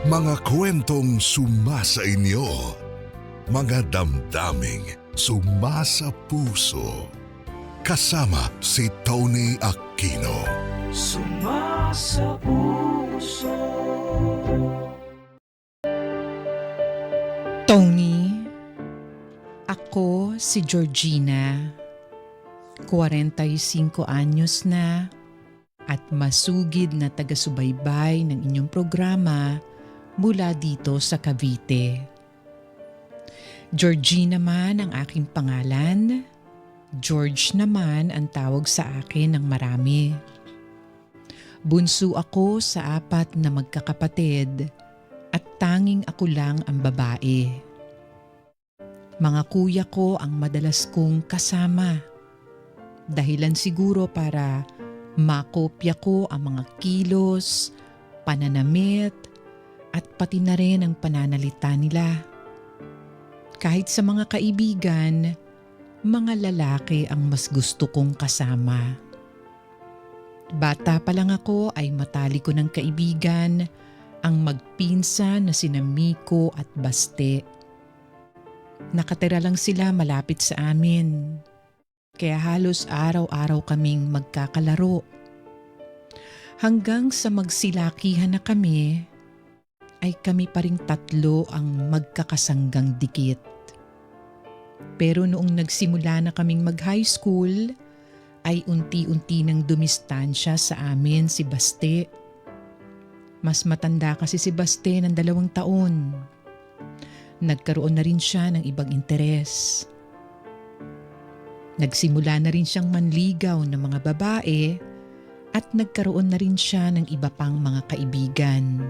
Mga kwentong sumasa inyo. Mga damdaming sumasa puso. Kasama si Tony Aquino. Sumasa puso. Tony, ako si Georgina, 45 anyos na at masugid na taga-subaybay ng inyong programa mula dito sa Cavite. Georgina man ang aking pangalan, George naman ang tawag sa akin ng marami. Bunso ako sa 4 na magkakapatid at tanging ako lang ang babae. Mga kuya ko ang madalas kong kasama. Dahilan siguro para makopya ko ang mga kilos, pananamit, at pati na rin ang pananalita nila. Kahit sa mga kaibigan, mga lalaki ang mas gusto kong kasama. Bata pa lang ako ay matali ko ng kaibigan ang magpinsan na sina Miko at Baste. Nakatira lang sila malapit sa amin, kaya halos araw-araw kaming magkakalaro. Hanggang sa magsilakihan na kami, ay kami pa ring 3 ang magkakasanggang dikit. Pero noong nagsimula na kaming mag-high school, ay unti-unti nang dumistansya sa amin si Baste. Mas matanda kasi si Baste ng 2 taon. Nagkaroon na rin siya ng ibang interes. Nagsimula na rin siyang manligaw ng mga babae at nagkaroon na rin siya ng iba pang mga kaibigan.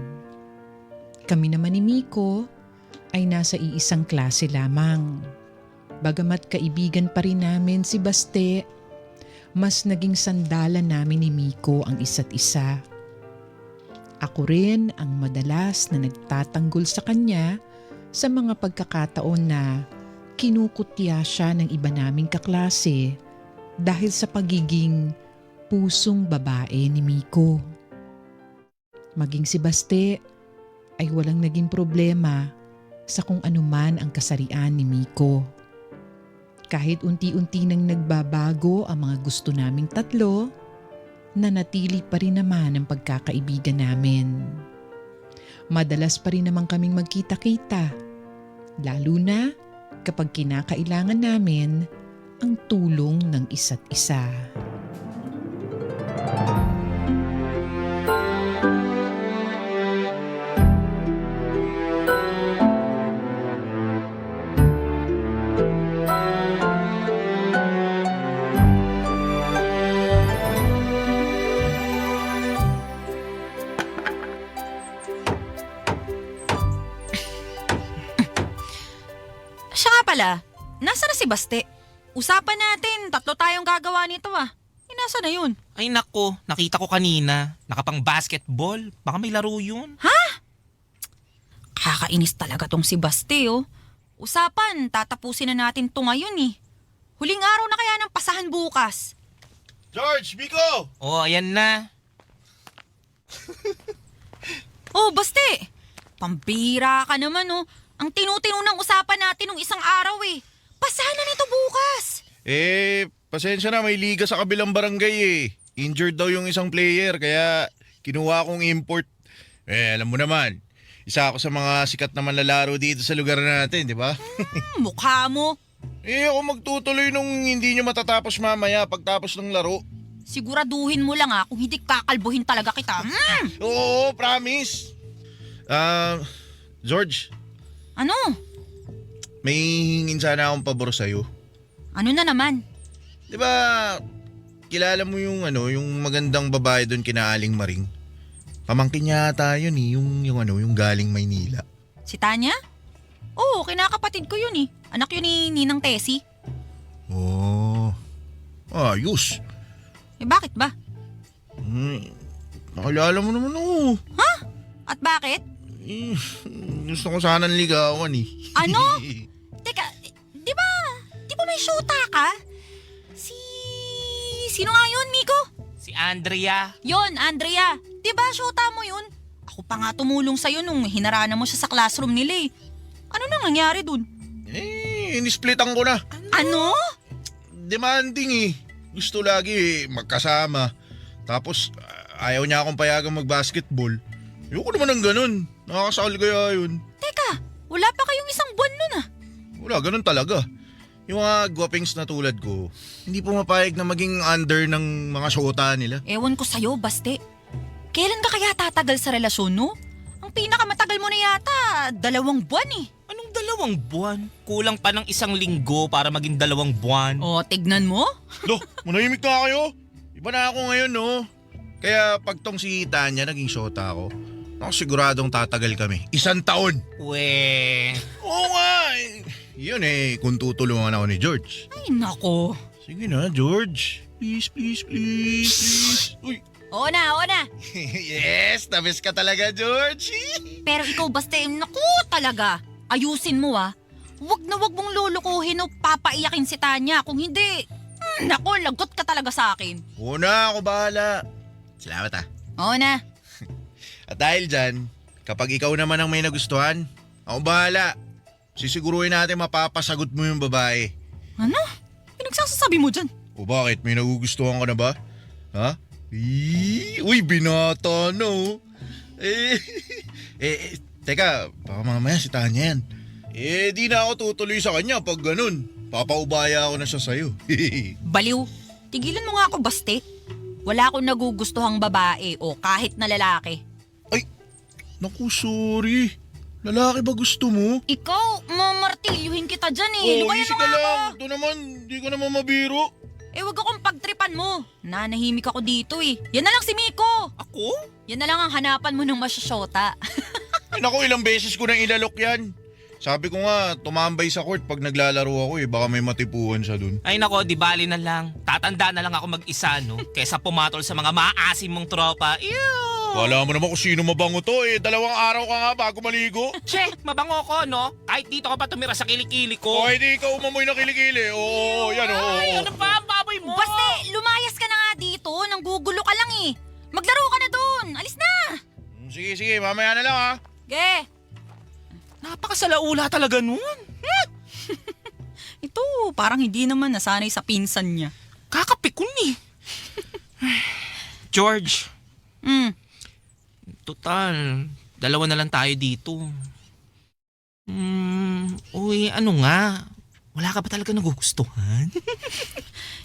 Kami naman ni Miko ay nasa iisang klase lamang. Bagamat kaibigan pa rin namin si Baste, mas naging sandalan namin ni Miko ang isa't isa. Ako rin ang madalas na nagtatanggol sa kanya sa mga pagkakataon na kinukutya siya ng iba naming kaklase dahil sa pagiging pusong babae ni Miko. Maging si Baste ay walang naging problema sa kung anuman ang kasarian ni Miko. Kahit unti-unti nang nagbabago ang mga gusto naming 3, nanatili pa rin naman ang pagkakaibigan namin. Madalas pa rin naman kaming magkita-kita, lalo na kapag kinakailangan namin ang tulong ng isa't isa. Siya nga pala, nasa na si Baste? Usapan natin, 3 tayong gagawa nito ah. Nasa na yun? Ay nako, nakita ko kanina. Nakapang basketball. Baka may laro yun. Kakainis talaga tong si Baste oh. Usapan, tatapusin na natin to ngayon eh. Huling araw na kaya ng pasahan bukas. George, Miko! Oh, ayan na. Oh, Baste! Pambira ka naman oh. Ang tinutino ng usapan natin nung isang araw eh. Pasahan na nito bukas. Pasensya na, may liga sa kabilang barangay eh. Injured daw yung isang player, kaya kinuha kong import. Alam mo naman, isa ako sa mga sikat na manlalaro dito sa lugar natin, di ba? Mukha mo. Ako magtutuloy nung hindi nyo matatapos mamaya pagtapos ng laro. Siguraduhin mo lang kung hindi kakalbuhin talaga kita. Oo, promise. George, Ano? may hingin sana akong pabor sa'yo. Ano na naman? Di ba, kilala mo yung magandang babae doon kina Aling Maring? Pamangkin niya ata yun eh, yung galing Maynila. Si Tanya? Oo, kinakapatid ko yun eh. Anak yun ni Ninang Tessie. Oh, ayos. Bakit ba? Nakilala mo naman ako. At bakit? Gusto ko sanang ligawan eh. Ano? Teka, di ba may syuta ka? Sino nga yun, Miko? Si Andrea. Yon, Andrea. Di ba syuta mo yun? Ako Ako pa nga tumulong sa'yo nung hinarana mo siya sa classroom nila eh. Ano nang nangyari dun? Inisplitan ko na. Ano? Demanding eh. Gusto lagi magkasama. Tapos ayaw niya akong payagang mag-basketball. Ayoko naman ng ganun. Nakakasakal kaya yun. Teka, wala pa kayong isang buwan nun ah. Wala, ganun talaga. Yung mga guwapings na tulad ko, hindi pumapayag na maging under ng mga syota nila. Ewan ko sa'yo, Baste. Kailan ka kaya tatagal sa relasyon, no? Ang pinakamatagal mo na yata, 2 buwan eh. Anong 2 buwan? Kulang pa ng 1 linggo para maging 2 buwan. O, tignan mo. Lo, manahimik na kayo. Iba na ako ngayon, no? Kaya pag tong si Tanya naging syota ko, siguradong tatagal kami. 1 taon. We. Oo nga. Yun kung tutulungan ako ni George. Ay, nako. Sige na, George. Please, please, please, please. Uy. Oo na. Yes, tabis ka talaga, George. Pero ikaw, Baste, naku talaga. Ayusin mo ah. Wag na wag mong lulukuhin o papaiyakin si Tanya. Kung hindi, naku, lagot ka talaga sa akin. Oo na, ako bahala. Salamat ah. Oo na. At dahil dyan, kapag ikaw naman ang may nagustuhan, ako bahala. Sisiguruhin natin mapapasagot mo yung babae. Ano? Pinagsasasabi mo dyan? O bakit? May nagugustuhan ka na ba? Ha? Uy, binata no. Teka, baka mamaya si Tanya yan. Di na ako tutuloy sa kanya pag ganun. Papaubaya ako na siya sa'yo. Baliw. Tigilan mo nga ako, Baste. Wala akong nagugustuhang babae o kahit na lalaki. Ay, naku, sorry. Lalaki ba gusto mo? Ikaw, mamartilyuhin kita dyan eh. Lumayan easy mo ka nga ako. lang. Ito naman, di ko naman mabiro. Wag akong pagtripan mo. Nanahimik ako dito eh. Yan na lang si Miko. Ako? Yan na lang ang hanapan mo ng masyashota. Ay, naku, ilang beses ko nang ilalok yan. Sabi ko nga, tumambay sa court pag naglalaro ako baka may matipuan siya dun. Ay nako, di bali na lang. Tatanda na lang ako mag-isa, no? Kesa pumatol sa mga maasim mong tropa. Ew! Wala mo naman kung sino mabango to 2 araw ka nga bago maligo. Che, mabango ko, no? Kahit dito ka pa tumira sa kilikili ko. O, hindi ikaw umamoy na kilikili. Oo, yan oo. Ay, ano pa ang baboy mo? Baste, lumayas ka na nga dito. Nanggugulo ka lang eh. Maglaro ka na dun. Alis na. Sige, mamaya na lang ha. Ge. Napakasalaula talaga nun. Ito, parang hindi naman nasanay sa pinsan niya. Kakapikon eh. George, total, 2 na lang tayo dito. Uy, ano nga? Wala ka ba talaga nagugustuhan?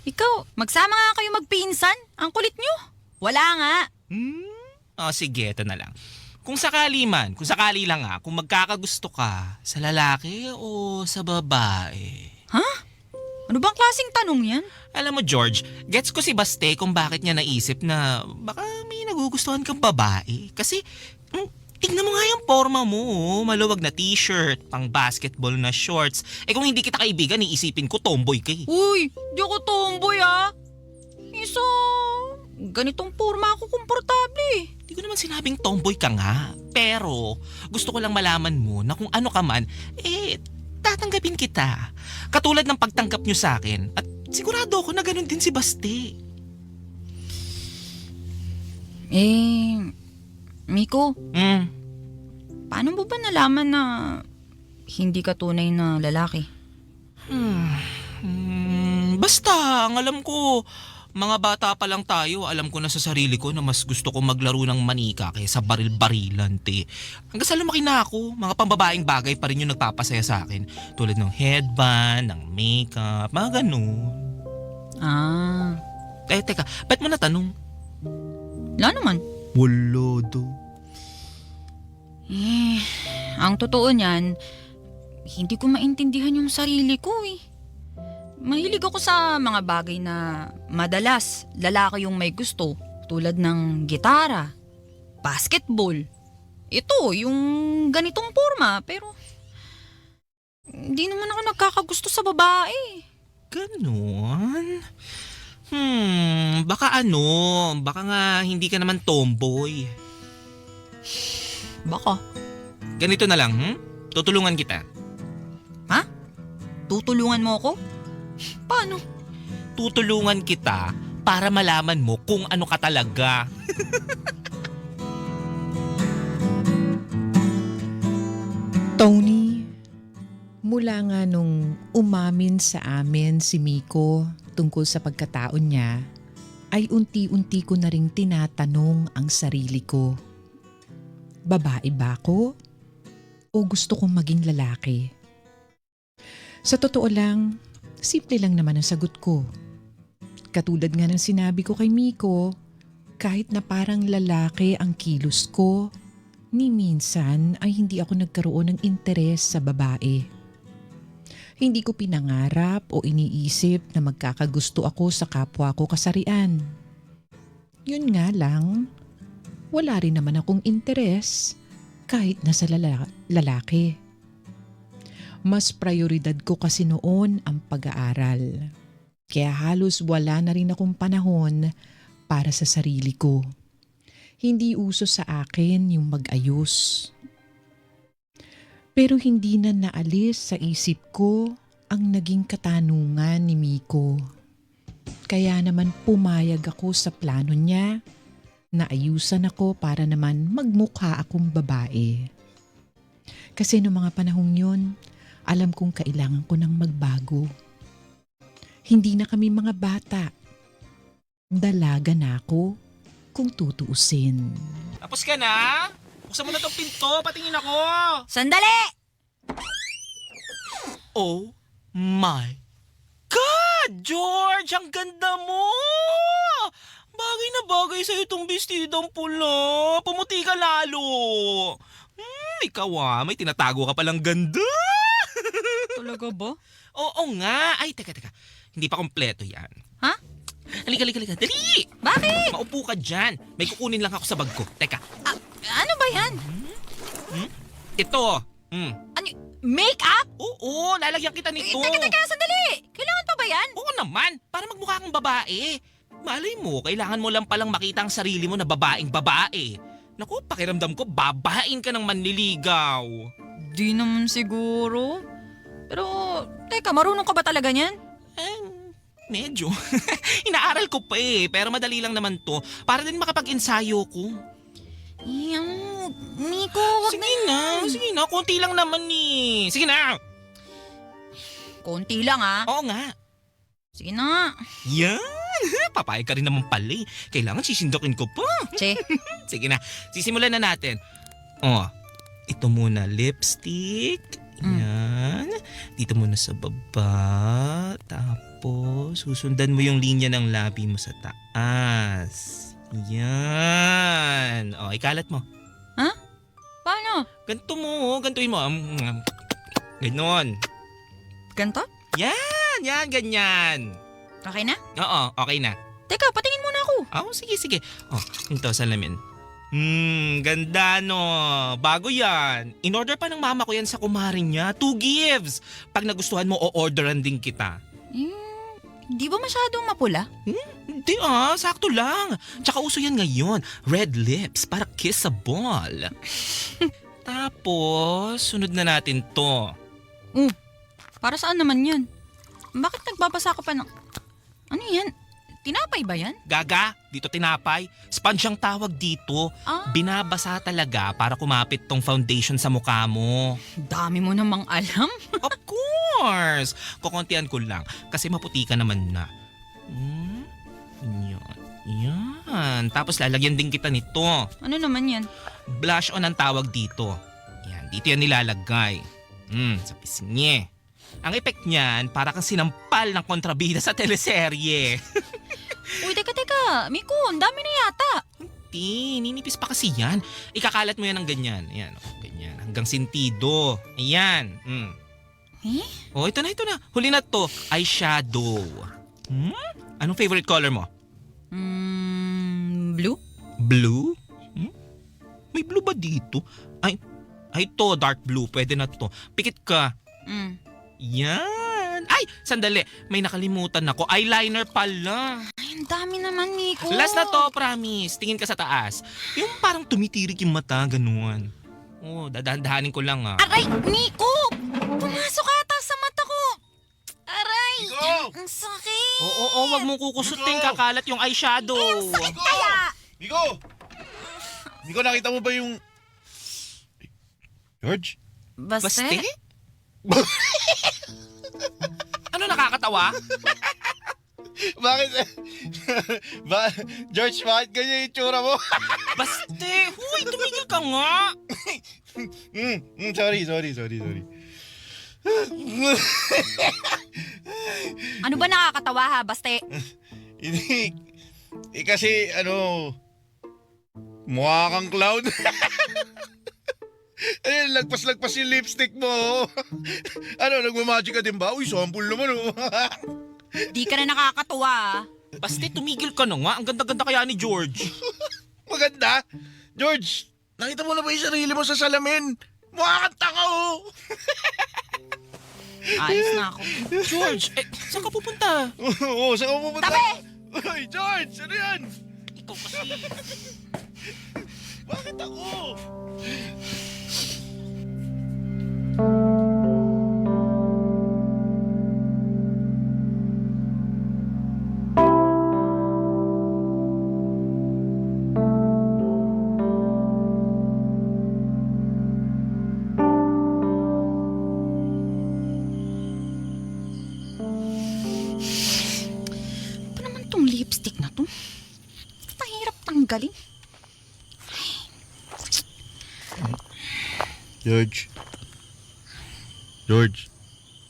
Ikaw, magsama nga kayo magpinsan. Ang kulit nyo. Wala nga. Sige, ito na lang. Kung sakali lang kung magkakagusto ka sa lalaki o sa babae. Ha? Ano bang klaseng tanong yan? Alam mo George, gets ko si Baste kung bakit niya naisip na baka may nagugustuhan kang babae. Kasi tingnan mo nga yung forma mo, maluwag na t-shirt, pang basketball na shorts. Kung hindi kita kaibigan, iisipin ko tomboy ka eh. Uy, di ako tomboy ah. Isa, ganitong forma ako komportable. Hindi ko naman sinabing tomboy ka nga. Pero gusto ko lang malaman mo na kung ano ka man, tatanggapin kita. Katulad ng pagtanggap nyo sa akin. At sigurado ako na ganun din si Baste. Miko, paano mo ba nalaman na hindi ka tunay na lalaki? Basta, ang alam ko, mga bata pa lang tayo, alam ko na sa sarili ko na mas gusto ko maglaro ng manika kaysa baril-barilan, te. Hanggang sa lumaki na ako, mga pambabaeng bagay pa rin yung nagpapasaya sa akin. Tulad ng headband, ng makeup, mga ganun. Teka, ba't mo natanong? Wala naman. Wala daw. Ang totoo niyan, hindi ko maintindihan yung sarili ko eh. Mahilig ako sa mga bagay na madalas lalaki yung may gusto, tulad ng gitara, basketball. Ito, yung ganitong forma, pero hindi naman ako nagkakagusto sa babae. Ganon? Baka nga hindi ka naman tomboy. Baka. Ganito na lang, tutulungan kita. Ha? Tutulungan mo ako? Paano? Tutulungan kita para malaman mo kung ano ka talaga. Tony, mula nga nung umamin sa amin si Miko tungkol sa pagkataon niya, ay unti-unti ko na ring tinatanong ang sarili ko. Babae ba ako? O gusto kong maging lalaki? Sa totoo lang, simple lang naman ang sagot ko. Katulad nga ng sinabi ko kay Miko, kahit na parang lalaki ang kilos ko, ni minsan ay hindi ako nagkaroon ng interes sa babae. Hindi ko pinangarap o iniisip na magkakagusto ako sa kapwa ko kasarian. Yun nga lang, wala rin naman akong interes kahit na sa lalaki. Mas prioridad ko kasi noon ang pag-aaral. Kaya halos wala na rin akong panahon para sa sarili ko. Hindi uso sa akin yung mag-ayos. Pero hindi na naalis sa isip ko ang naging katanungan ni Miko. Kaya naman pumayag ako sa plano niya na ayusan ako para naman magmukha akong babae. Kasi noong mga panahong yun, alam kong kailangan ko nang magbago. Hindi na kami mga bata. Dalaga na ako kung tutuusin. Tapos ka na? Buksan mo na tong pinto, patingin ako. Sandali! Oh my God! George, ang ganda mo! Bagay na bagay sa'yo itong bestidong pula. Pumuti ka lalo. Ikaw may tinatago ka palang ganda. Talaga ba? Oo nga. Ay, teka. Hindi pa kompleto yan. Ha? Halika. Dali! Bakit? Maupo ka dyan. May kukunin lang ako sa bag ko. Teka. Ano ba yan? Ito. Ano? Make-up? Oo, lalagyan kita nito. Teka, sandali! Kailangan pa ba yan? Oo naman, para magmukha kang babae. Malay mo, kailangan mo lang palang makita ang sarili mo na babaeng babae. Naku, pakiramdam ko, babain ka ng manliligaw. Di naman siguro. Pero, teka, marunong ka ba talaga niyan? Medyo. Inaaral ko pa pero madali lang naman to. Para din makapag-ensayo ko. Miko, wag Sige na, konti lang naman Sige na! Konti lang Oo nga. Sige na. Yan! Papayag ka rin naman pala Kailangan sisindokin ko pa. Che. Sige na, sisimulan na natin. Ito muna, lipstick. Yan. Dito muna sa baba. Tapos, susundan mo yung linya ng labi mo sa taas. Yan. Ikalat mo. Ha? Paano? Gantuin mo. Ganon. Ganto? Yan, ganyan. Okay na? Oo, okay na. Teka, patingin muna ako. Sige. Ito, salamin. Ganda no. Bago yan. In-order pa ng mama ko yan sa kumaring niya. 2 gifts. Pag nagustuhan mo, o-orderan din kita. Di ba masyadong mapula? Hindi sakto lang. Tsaka uso yan ngayon. Red lips, para kissable. Tapos, sunod na natin to. Para saan naman yan? Bakit nagbabasa ka pa ng... Ano yan? Tinapay ba yan? Gaga, dito tinapay. Sponge ang tawag dito. Binabasa talaga para kumapit tong foundation sa mukha mo. Dami mo namang alam. Of course! Kukuntian ko lang kasi maputi ka naman na. Yan. Tapos lalagyan din kita nito. Ano naman yan? Blush on ang tawag dito. Yan, dito yan nilalagay. Sa pisngi. Ang effect niyan, para kang sinampal ng kontrabida sa teleserye. Uy, teka. Miko, ang dami na yata. Ninipis pa kasi yan. Ikakalat mo yan ng ganyan. Ayan, ganyan. Hanggang sentido. Ayan. Ito na. Huli na to. Eyeshadow. Anong favorite color mo? Blue? Blue? May blue ba dito? Ay, to, dark blue. Pwede na to. Pikit ka. Yan. Ay, sandali. May nakalimutan ako. Eyeliner pala. Ay, ang dami naman, Miko. Last na to, promise. Tingin ka sa taas. Yung parang tumitirik yung mata, ganun. Dadahan-dahanin ko lang Aray, Miko! Pumasok ata sa mata ko. Aray! Miko! Ang sakit! Oo, wag mong kukusutin. Kakalat yung eyeshadow. Ang sakit kaya! Miko, nakita mo ba yung... George? Baste? Ano nakakatawa? Bakit? George, bakit ganyan yung itsura mo? Baste! Huy, tumigil ka nga! Sorry. Ano ba nakakatawa ha, Baste? Hindi. Kasi mukha kang clown. Ayun, lagpas-lagpas yung lipstick mo. Nagmamagic ka din ba? Uy, sample naman Di ka na nakakatuwa ah. Baste, tumigil ka na nga. Ang ganda-ganda kaya ni George. Maganda. George, nakita mo na ba yung sarili mo sa salamin? Mukha kang tanga Ayos na ako. George, saan ka pupunta? Oo, saan ka pupunta? Tabi! Uy, George, ano yan? Ikaw kasi. Bakit ako? Ano naman tong lipstick na to? Ang hirap tanggalin. George.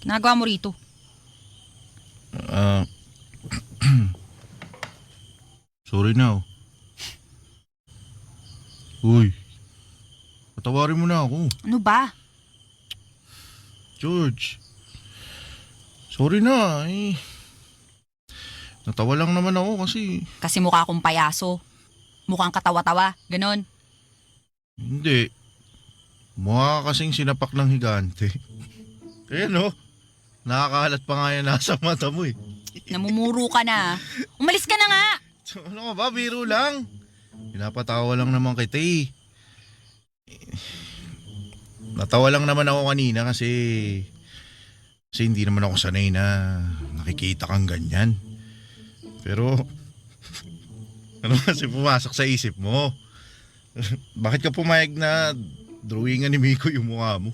Nagawa mo rito. Sorry na. Uy, patawarin mo na ako. Ano ba? George, sorry na. Natawa lang naman ako kasi Kasi mukha akong payaso. Mukhang katawa-tawa. Ganon. hindi. Mukha ka kasing sinapak ng higante. Ayan nakakahalat pa nga yan nasa mata mo eh. Namumuro ka na. Umalis ka na nga. Ano ka ba, biro lang. Pinapatawa lang naman kita eh. Natawa lang naman ako kanina kasi hindi naman ako sanay na nakikita kang ganyan. Pero ano kasi pumasok sa isip mo? Bakit ka pumayag na drawingan ni Miko yung mukha mo?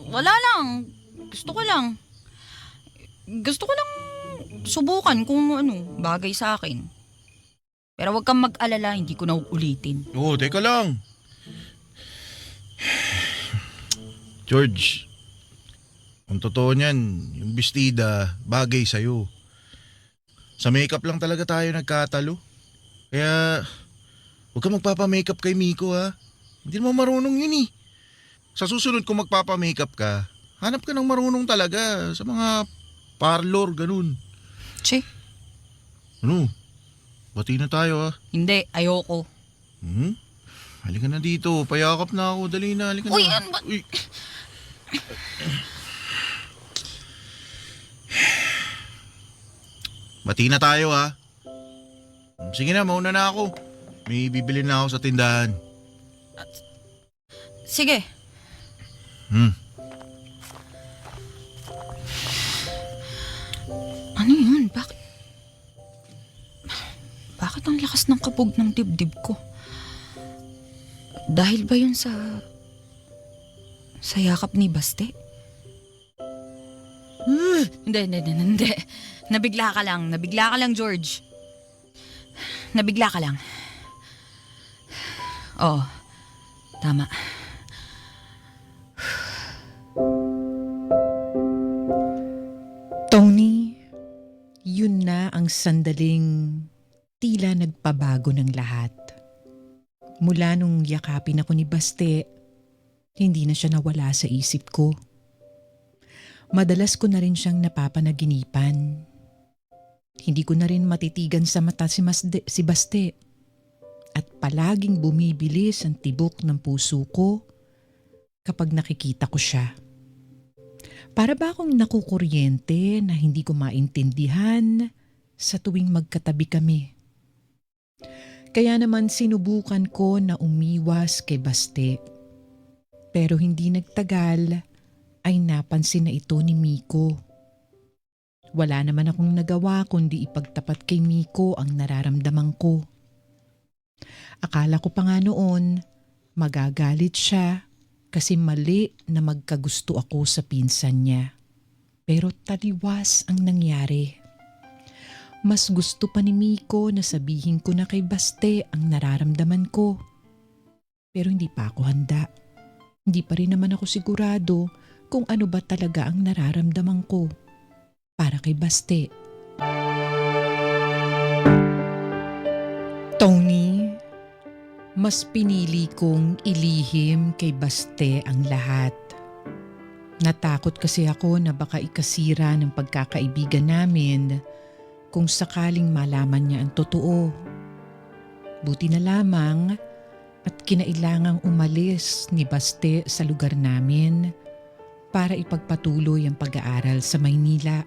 Wala lang. Gusto ko lang subukan kung bagay sa akin. Pero wag kang mag-alala, hindi ko na uulitin. Oo, teka lang. George, ang totoo niyan, yung bestida, bagay sa'yo. Sa makeup lang talaga tayo nagkatalo. Kaya, huwag kang magpapa-makeup kay Miko ha. Hindi naman marunong yun eh. Sa susunod kung magpapa-makeup ka, hanap ka ng marunong talaga sa mga parlor, ganun. Che, Ano? Bati na tayo ha. hindi. Ayoko. Halika na dito. Payakap na ako. Dali na. Halika Uy, na. ano ba? Uy. Bati na tayo ha. Sige na, mauna na ako. May bibili na ako sa tindahan. Sige. Ano yun? Bakit ang lakas ng kabog ng dibdib ko? Dahil ba yun sa yakap ni Baste? Hindi. Nabigla ka lang, George. Nabigla ka lang. Oo, tama. Tony, yun na ang sandaling tila nagpabago ng lahat. Mula nung yakapin ako ni Baste, hindi na siya nawala sa isip ko. Madalas ko na rin siyang napapanaginipan. Hindi ko na rin matitigan sa mata si Baste. At palaging bumibilis ang tibok ng puso ko kapag nakikita ko siya. Para ba akong nakukuryente na hindi ko maintindihan sa tuwing magkatabi kami? Kaya naman sinubukan ko na umiwas kay Baste. Pero hindi nagtagal ay napansin na ito ni Miko. Wala naman akong nagawa kundi ipagtapat kay Miko ang nararamdaman ko. Akala ko pa nga noon magagalit siya kasi mali na magkagusto ako sa pinsan niya. Pero taliwas ang nangyari. Mas gusto pa ni Miko na sabihin ko na kay Baste ang nararamdaman ko. Pero hindi pa ako handa. Hindi pa rin naman ako sigurado kung ano ba talaga ang nararamdaman ko para kay Baste. Tony, mas pinili kong ilihim kay Baste ang lahat. Natakot kasi ako na baka ikasira ng pagkakaibigan namin kung sakaling malaman niya ang totoo. Buti na lamang at kinailangang umalis ni Baste sa lugar namin para ipagpatuloy ang pag-aaral sa Maynila.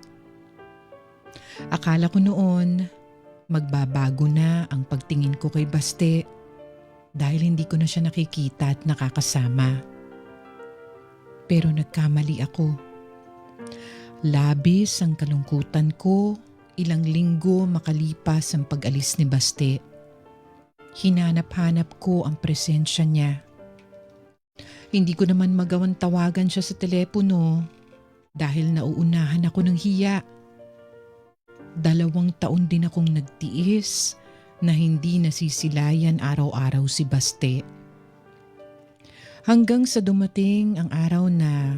Akala ko noon magbabago na ang pagtingin ko kay Baste dahil hindi ko na siya nakikita at nakakasama. Pero nagkamali ako. Labis ang kalungkutan ko ilang linggo makalipas ang pag-alis ni Baste. Hinanap-hanap ko ang presensya niya. Hindi ko naman magawang tawagan siya sa telepono dahil nauunahan ako ng hiya. 2 taon din akong nagtiis na hindi nasisilayan araw-araw si Baste. Hanggang sa dumating ang araw na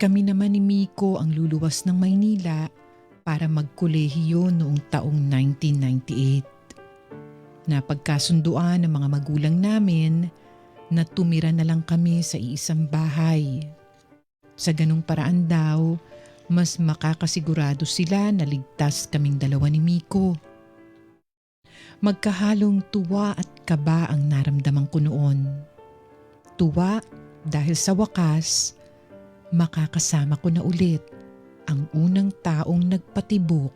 kami naman ni Miko ang luluwas ng Maynila para magkolehiyo noong taong 1998. Napagkasunduan ng mga magulang namin na tumira na lang kami sa iisang bahay. Sa ganung paraan daw, mas makakasigurado sila na ligtas kaming 2 ni Miko. Magkahalong tuwa at kaba ang naramdaman ko noon. Tuwa dahil sa wakas, makakasama ko na ulit ang unang taong nagpatibok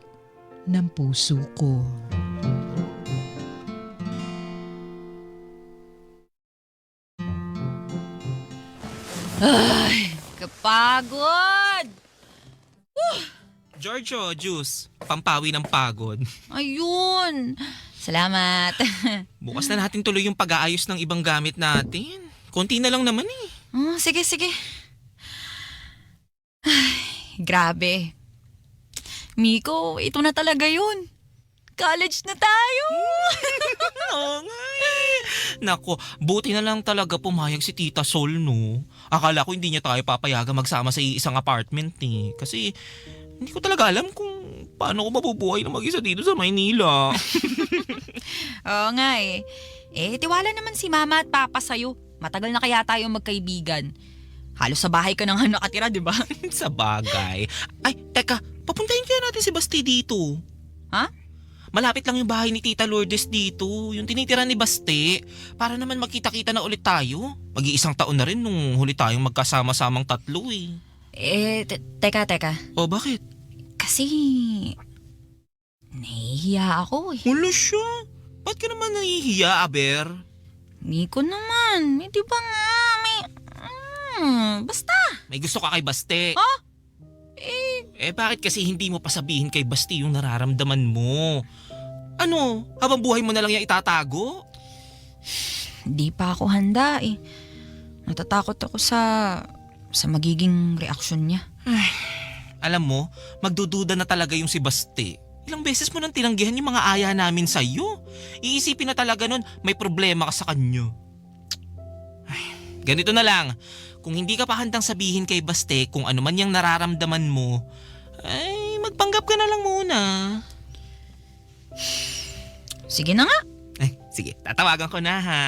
ng puso ko. Ay, kapagod! Giorgio, juice. Pampawi ng pagod. Ayun! Salamat. Bukas na natin tuloy yung pag-aayos ng ibang gamit natin. Konti na lang naman eh. Oh, sige. Ay, grabe. Miko, ito na talaga yun. College na tayo! Oo nga eh. Nako, buti na lang talaga pumayag si Tita Sol, no? Akala ko hindi niya tayo papayagan magsama sa isang apartment eh. Kasi hindi ko talaga alam kung paano ko mabubuhay na mag-isa dito sa Maynila. Oo nga eh. Tiwala naman si Mama at Papa sa'yo. Matagal na kaya tayo magkaibigan. Halos sa bahay ka nang nakatira, di ba? Sa bagay. Ay, teka, papuntahin kaya natin si Basti dito. Ha? Malapit lang yung bahay ni Tita Lourdes dito, yung tinitira ni Baste. Para naman magkita-kita na ulit tayo. Mag-iisang taon na rin nung huli tayong magkasama-samang 3 eh. Teka. O bakit? Kasi nahihiya ako eh. Wala siya. Ba't ka naman nahihiya, Aber? Miko naman, di ba nga may... basta. May gusto ka kay Baste. Ha? Bakit kasi hindi mo pa sabihin kay Basti yung nararamdaman mo? Ano, habang buhay mo na lang yung itatago? Di pa ako handa eh. Natatakot ako sa magiging reaksyon niya. Alam mo, magdududa na talaga yung si Basti. Ilang beses mo nang tinanggihan yung mga aya namin sa'yo. Iisipin na talaga nun, may problema ka sa kanya. Ganito na lang, kung hindi ka pa handang sabihin kay Baste kung ano man yung nararamdaman mo, ay magpanggap ka na lang muna. Sige na nga. Sige, tatawagan ko na ha.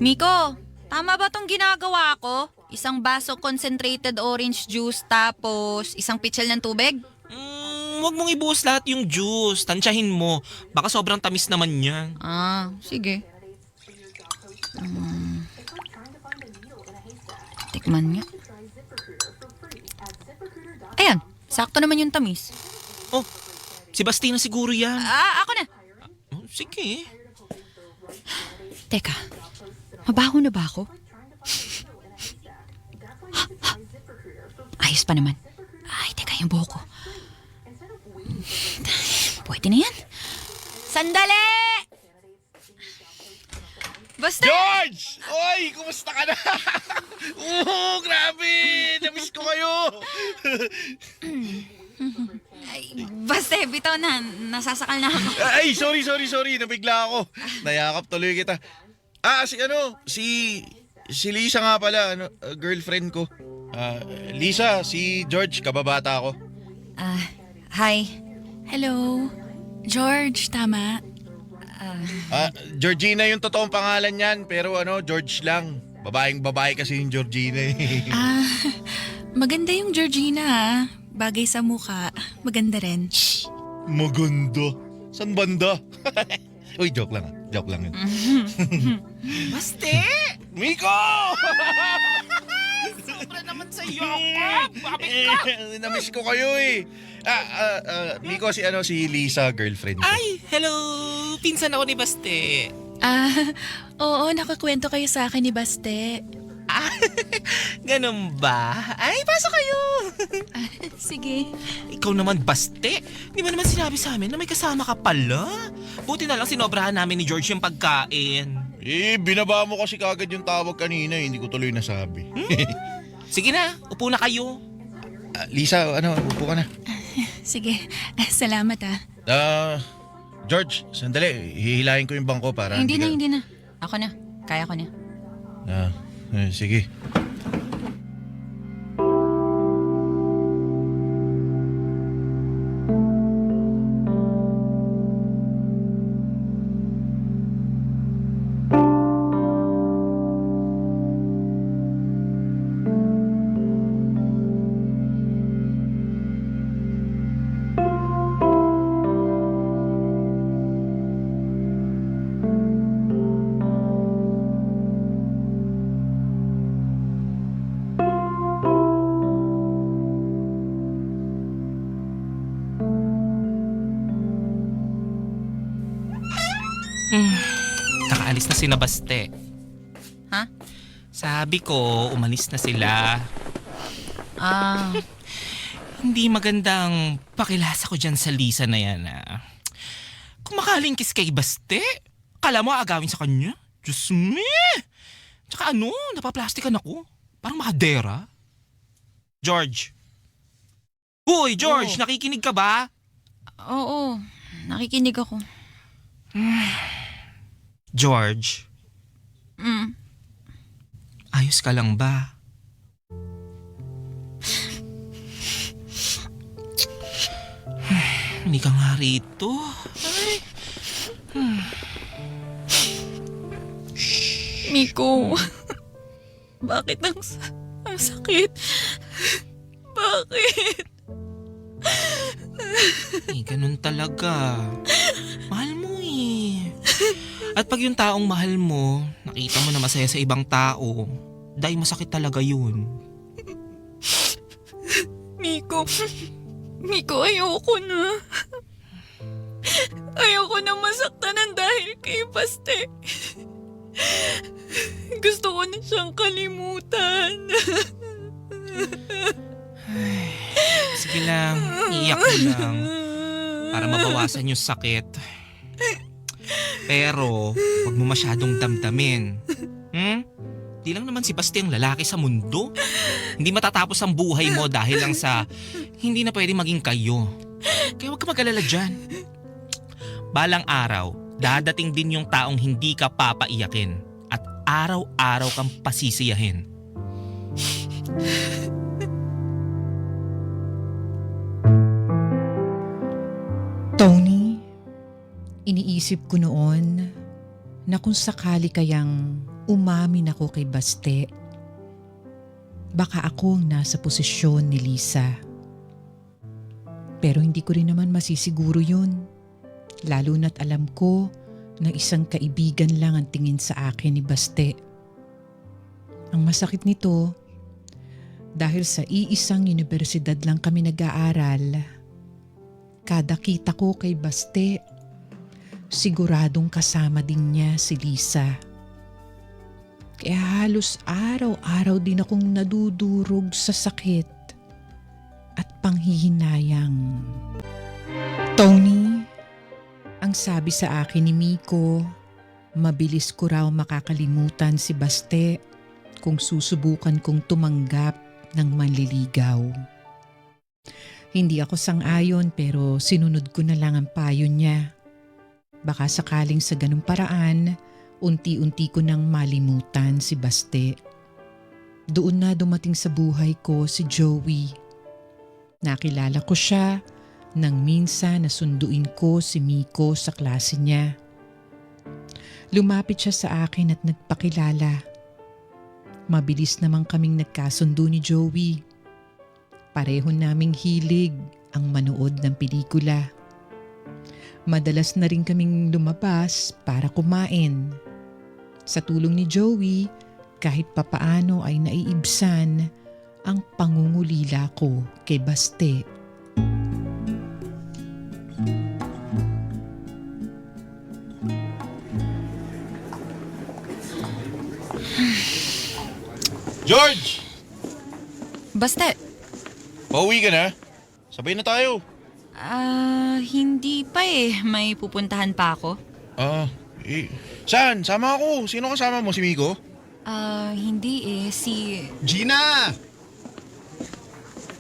Miko, tama ba tong ginagawa ko? Isang baso concentrated orange juice tapos isang pitsil ng tubig? Huwag mong ibuhos lahat yung juice. Tansyahin mo. Baka sobrang tamis naman yan. Sige. Tikman niya. Ayan, sakto naman yung tamis. Oh, si Basti na siguro yan. Ako na. Sige. Teka, mabaho na ba ako? Ayos pa naman. Ay, teka, yung buhok ko. Pwede na yan. Sandali! Basta! George! Oy, kumusta ka na? Oo, grabe! Namiss ko kayo! Ay, basta, bitaw na. Nasasakal na ako. Ay, sorry. Nabigla ako. Nayakap tuloy kita. Si Lisa nga pala, girlfriend ko. Lisa, si George, kababata ko. Hi. Hello. George, tama? Georgina yung totoong pangalan niyan, pero George lang. Babaeng-babae kasi yung Georgina eh. Maganda yung Georgina ha. Bagay sa mukha. Maganda rin. Maganda. San banda? Uy, joke lang. Joke lang yun. Baste! Miko! Sobra naman sa yakap! Bakit ka? Namiss ko kayo eh. Miko, si Lisa, girlfriend ko. Ay, hello! Pinsan ako ni Baste. Oo, nakakwento kayo sa akin ni Baste. Ganun ba? Ay, pasok kayo! Sige. Ikaw naman, Baste. Di ba naman sinabi sa amin na may kasama ka pala? Buti na lang sinobrahan namin ni George yung pagkain. Binaba mo kasi kagad yung tawag kanina, hindi ko tuloy nasabi. Sige na, upo na kayo. Lisa, upo ka na. Sige. Salamat ha. George, sandali. Hihilahin ko yung bangko para Hindi na. Ako na. Kaya ko na. Sige. Nakaalis na sina Baste. Ha? Sabi ko, umalis na sila. Ah, Hindi magandang pakilasa ko dyan sa Lisa na yan. Kung makalingkis kay Baste, kala mo agawin sa kanya? Diyos me! Tsaka napaplastikan ako. Parang makadera. George! Hoy, George! Nakikinig ka ba? oo. Nakikinig ako. George, ayos ka lang ba? Hindi ka nga rito. Ay. Miko. Bakit ang sakit? Bakit? Ganun talaga. Mahal mo eh. At pag yung taong mahal mo, nakita mo na masaya sa ibang tao, dahil masakit talaga yun. Miko, ayoko na. Ayoko na masaktan ng dahil kay Baste. Gusto ko na siyang kalimutan. Sige lang, iyak mo lang. Para mabawasan yung sakit. Pero, huwag mo masyadong damdamin. Di lang naman si Basti ang lalaki sa mundo. Hindi matatapos ang buhay mo dahil lang sa hindi na pwede maging kayo. Kaya huwag ka mag-alala dyan. Balang araw, dadating din yung taong hindi ka papaiyakin at araw-araw kang pasisiyahin. Tony, iniisip ko noon na kung sakali kayang umamin ako kay Baste, baka ako ang nasa posisyon ni Lisa. Pero hindi ko rin naman masisiguro yun. Lalo na't alam ko na isang kaibigan lang ang tingin sa akin ni Baste. Ang masakit nito, dahil sa iisang universidad lang kami nag-aaral, kada kita ko kay Baste, siguradong kasama din niya si Lisa. Kaya halos araw-araw din akong nadudurog sa sakit panghihinayang. Tony, ang sabi sa akin ni Miko, mabilis ko raw makakalimutan si Baste kung susubukan kong tumanggap ng manliligaw. Hindi ako sang-ayon pero sinunod ko na lang ang payo niya. Baka sakaling sa ganung paraan, unti-unti ko nang malimutan si Baste. Doon na dumating sa buhay ko si Joey. Nakilala ko siya nang minsan nasunduin ko si Miko sa klase niya. Lumapit siya sa akin at nagpakilala. Mabilis namang kaming nagkasundo ni Joey. Pareho naming hilig ang manood ng pelikula. Madalas na rin kaming lumabas para kumain. Sa tulong ni Joey, kahit papaano ay naiibsan ang pangungulila ko kay Baste. George! Baste, Pauwi ka na? Sabay na tayo. hindi pa eh. May pupuntahan pa ako. Saan? Sama ako. Sino kasama mo? Si Miko? Hindi eh. Gina!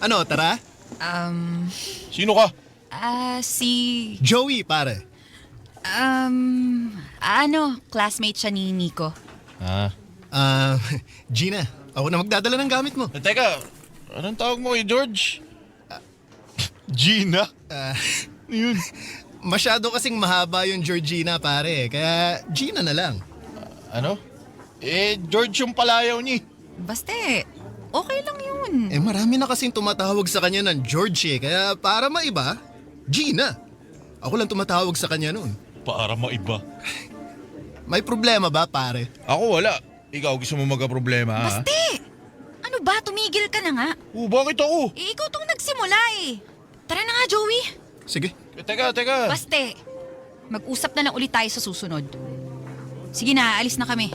Ano, tara? Sino ka? Joey, pare. Classmate siya ni Nico. Gina, ako na magdadala ng gamit mo. Teka, anong tawag mo kay George? Gina? Yun. Masyado kasing mahaba yung Georgina, pare. Kaya Gina na lang. Ano? George yung palayaw niya. Baste, okay lang yun. Marami na kasing tumatawag sa kanya ng George eh. Kaya para maiba, Gina. Ako lang tumatawag sa kanya noon. Para maiba. May problema ba, pare? Ako wala. Ikaw gusto mo magka-problema, ha? Baste! Ano ba? Tumigil ka na nga. Bakit ako? Ikaw tong nagsimula eh. Tara na nga, Joey. Sige. Teka. Baste, mag-usap na lang ulit tayo sa susunod. Sige na, alis na kami.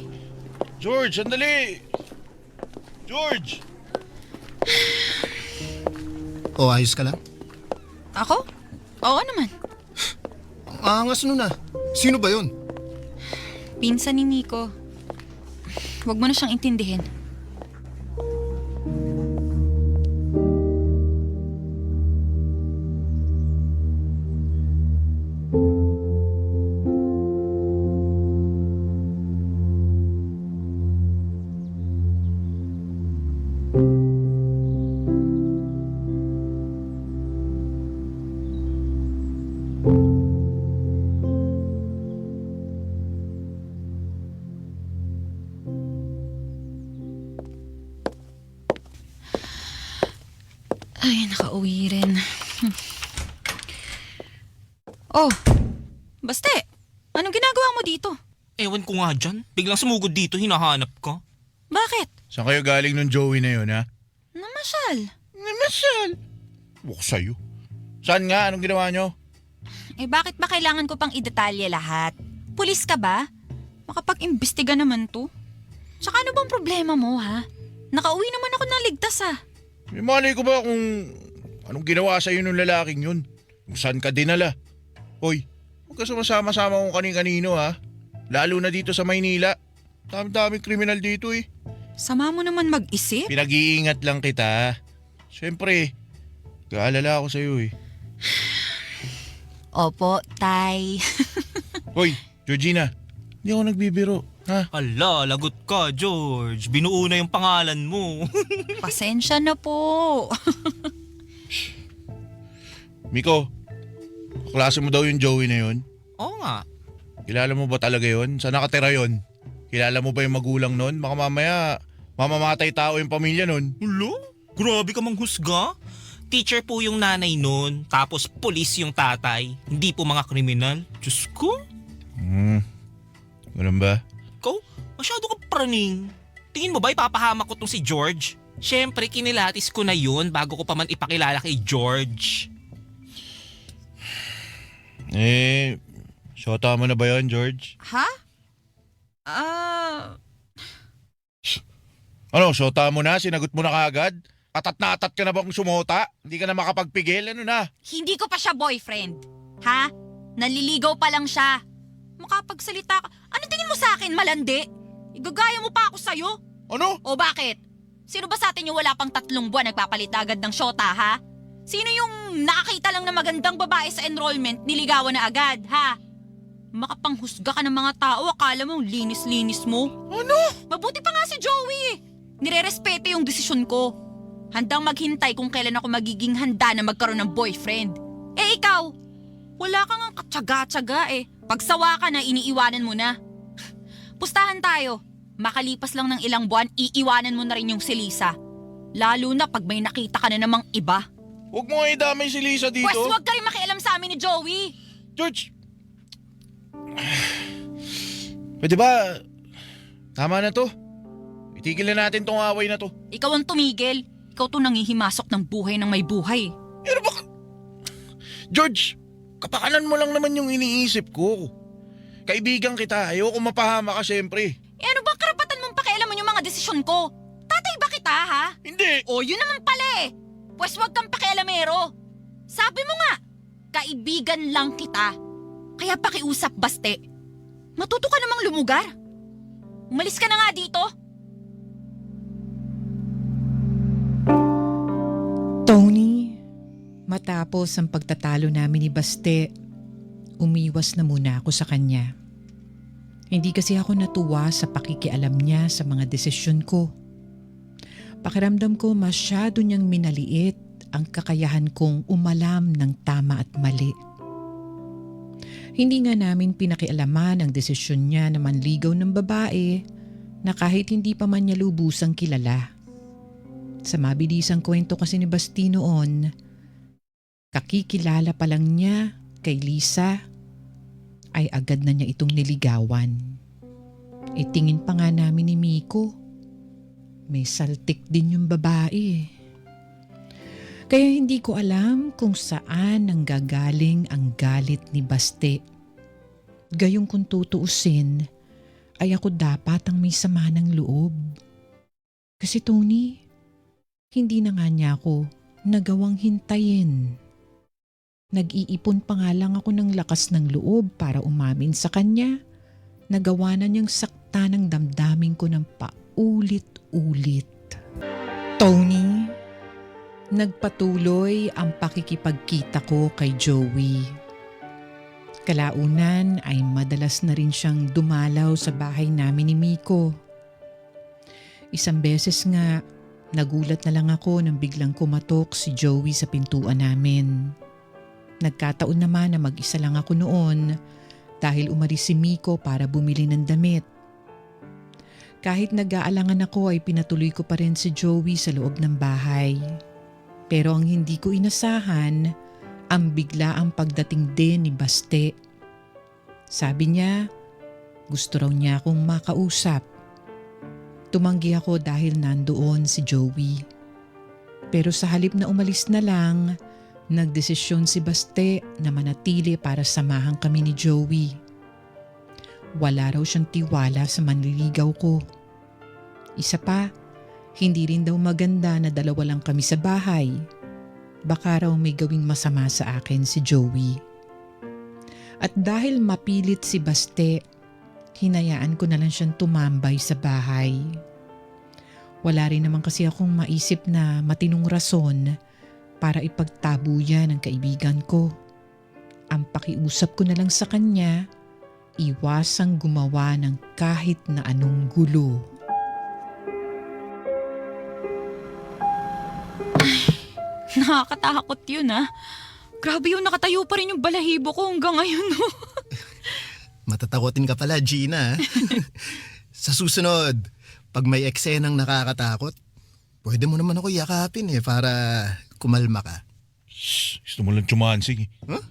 George, sandali! George! Ayos ka lang? Ako? Oo naman. Ang angas nun ah. Sino ba yun? Pinsan ni Nico. Huwag mo na siyang intindihin. Ay, nakauwi rin. Oh, Baste, anong ginagawa mo dito? Ewan ko nga dyan. Biglang sumugod dito, hinahanap ka. Bakit? Saan kayo galing nung Joey na yun, ha? Namasyal. Namasyal! Buk sa'yo. Saan nga? Anong ginawa nyo? Bakit ba kailangan ko pang idetalye lahat? Pulis ka ba? Makapag-imbestiga naman to. Tsaka ano bang problema mo, ha? Nakauwi naman ako ng ligtas, ha? May malay ko ba kung anong ginawa sa'yo nung lalaking yun? Kung saan ka dinala? Hoy, huwag ka sumasama-sama kung kanin-kanino, ha? Lalo na dito sa Maynila. Dami-daming kriminal dito, eh. Sama mo naman mag-isip? Pinag-iingat lang kita. Siyempre, kaalala ako sa'yo, eh. Opo, Tay. Hoy, Georgina, hindi ako nagbibiro, ha? Hala, lagot ka, George. Binuo na yung pangalan mo. Pasensya na po. Miko, kaklase mo daw yung Joey na yun? Oo nga. Kilala mo ba talaga yun? Saan nakatira yun? Kilala mo ba yung magulang nun? Baka mamaya mamamatay tao yung pamilya nun. Hala, grabe ka manghusga. Teacher po yung nanay nun, tapos pulis yung tatay. Hindi po mga kriminal. Diyos ko. Ganun ba? Ikaw, masyado ka praning. Tingin mo ba ipapahamak ko tong si George? Siyempre, kinilatis ko na yun bago ko pa man ipakilala kay George. Shota mo na ba yun, George? Ha? Ano, shota mo na? Sinagot mo na kaagad? Atat na atat ka na bang sumota? Hindi ka na makapagpigil? Ano na? Hindi ko pa siya boyfriend. Ha? Naliligaw pa lang siya. Makapagsalita ka. Ano tingin mo sa akin, malandi? Igagaya mo pa ako sa'yo? Ano? O bakit? Sino ba sa atin yung wala pang 3 buwan nagpapalit agad ng syota, ha? Sino yung nakakita lang na magandang babae sa enrollment, niligawan na agad, ha? Makapanghusga ka ng mga tao, akala mo linis-linis mo. Ano? Mabuti pa nga si Joey. Nirerespeto yung desisyon ko. Handang maghintay kung kailan ako magiging handa na magkaroon ng boyfriend. Eh ikaw, wala kang ang katsaga-tsaga eh. Pagsawa ka na, iniiwanan mo na. Pustahan tayo. Makalipas lang ng ilang buwan, iiwanan mo na rin yung si Lisa. Lalo na pag may nakita ka na namang iba. Huwag mo nga idamay si Lisa dito. Pwes huwag ka rin makialam sa amin ni Joey. George! Pwede ba? Tama na to. Itigil na natin tong away na to. Ikaw ang tumigil. Ikaw to nangihimasok ng buhay ng may buhay. Ano ba? George, kapakanan mo lang naman yung iniisip ko. Kaibigan kita, ayoko mapahama ka syempre. Eh ano bang karapatan mong pakialaman yung mga desisyon ko? Tatay ba kita, ha? Hindi! O yun naman pala eh. Pwes huwag kang pakialamero. Sabi mo nga, kaibigan lang kita. Kaya pakiusap, Baste. Matuto ka namang lumugar. Umalis ka na nga dito. Tony, matapos ang pagtatalo namin ni Baste, umiwas na muna ako sa kanya. Hindi kasi ako natuwa sa pakikialam niya sa mga desisyon ko. Pakiramdam ko masyado niyang minaliit ang kakayahan kong umalam ng tama at mali. Hindi nga namin pinakialaman ang desisyon niya na manligaw ng babae na kahit hindi pa man niya lubusang kilala. Sa mabilisang kwento kasi ni Basti noon, kakikilala pa lang niya kay Lisa ay agad na niya itong niligawan. Itingin pa nga namin ni Miko, may saltik din yung babae. Kaya hindi ko alam kung saan nanggagaling ang galit ni Baste. Gayong kung tutuusin, ay ako dapat ang may sama ng loob. Kasi Tony, hindi na nga niya ako nagawang hintayin. Nag-iipon pa nga lang ako ng lakas ng loob para umamin sa kanya. Nagawa na niyang sakta ng damdamin ko ng paulit-ulit. Tony, nagpatuloy ang pakikipagkita ko kay Joey. Kalaunan ay madalas na rin siyang dumalaw sa bahay namin ni Miko. Isang beses nga, nagulat na lang ako nang biglang kumatok si Joey sa pintuan namin. Nagkataon naman na mag-isa lang ako noon dahil umalis si Miko para bumili ng damit. Kahit nag-aalangan ako ay pinatuloy ko pa rin si Joey sa loob ng bahay. Pero ang hindi ko inasahan, ang biglaang pagdating din ni Baste. Sabi niya, gusto raw niya akong makausap. Tumanggi ako dahil nandoon si Joey. Pero sa halip na umalis na lang, nagdesisyon si Baste na manatili para samahan kami ni Joey. Wala raw siyang tiwala sa manliligaw ko. Isa pa, hindi rin daw maganda na dalawa lang kami sa bahay. Baka raw may gawing masama sa akin si Joey. At dahil mapilit si Baste, hinayaan ko na lang siyang tumambay sa bahay. Wala rin naman kasi akong maisip na matinong rason para ipagtabuyan ang kaibigan ko. Ang pakiusap ko na lang sa kanya, iwasang gumawa ng kahit na anong gulo. Nakakatakot yun, ha? Grabe yun, nakatayo pa rin yung balahibo ko hanggang ngayon, no? Matatakotin ka pala, Gina. Sa susunod, pag may eksenang nakakatakot, pwede mo naman ako yakapin para kumalma ka. Shh, gusto mo lang tsumansig. Huh?